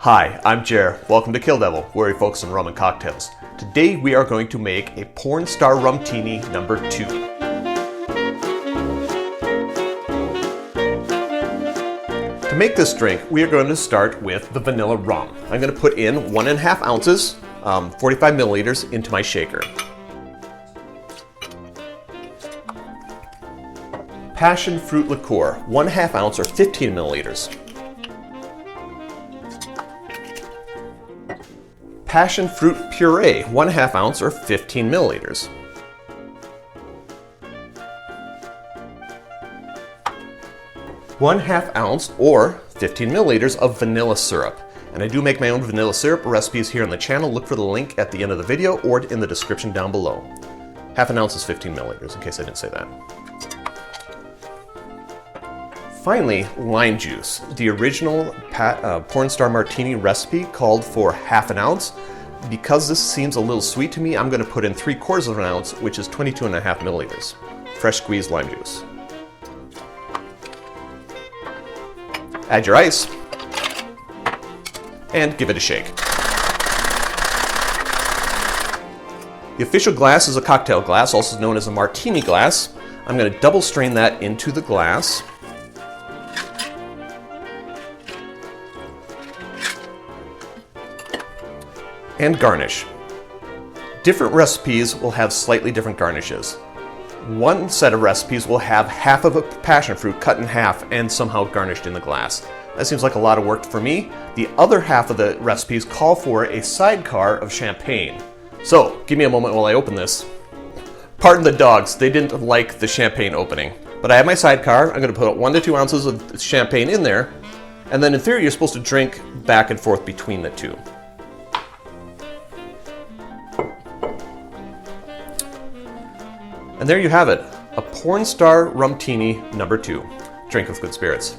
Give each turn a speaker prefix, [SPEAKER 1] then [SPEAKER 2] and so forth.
[SPEAKER 1] Hi, I'm Jer. Welcome to Kill-Divill, where we focus on rum and cocktails. Today we are going to make a Pornstar Rumtini number 2. To make this drink, we are going to start with the vanilla rum. I'm going to put in 1.5 ounces, 45 milliliters into my shaker. Passion fruit liqueur, 1/2 ounce or 15 milliliters. Passion fruit puree, 1/2 ounce or 15 milliliters. One-half ounce or 15 milliliters of vanilla syrup. And I do make my own vanilla syrup recipes here on the channel. Look for the link at the end of the video or in the description down below. 1/2 ounce is 15 milliliters, in case I didn't say that. Finally, lime juice. The original Pornstar Martini recipe called for 1/2 ounce. Because this seems a little sweet to me, I'm going to put in 3/4 ounce, which is 22.5 milliliters. Fresh squeezed lime juice. Add your ice and give it a shake. The official glass is a cocktail glass, also known as a martini glass. I'm going to double strain that into the glass. And garnish. Different recipes will have slightly different garnishes. One set of recipes will have half of a passion fruit cut in half and somehow garnished in the glass. That seems like a lot of work for me. The other half of the recipes call for a sidecar of champagne. So, give me a moment while I open this. Pardon the dogs, they didn't like the champagne opening. But I have my sidecar. I'm going to put 1 to 2 ounces of champagne in there. And then in theory, you're supposed to drink back and forth between the two. And there you have it, a Pornstar Rumtini number 2. Drink with good spirits.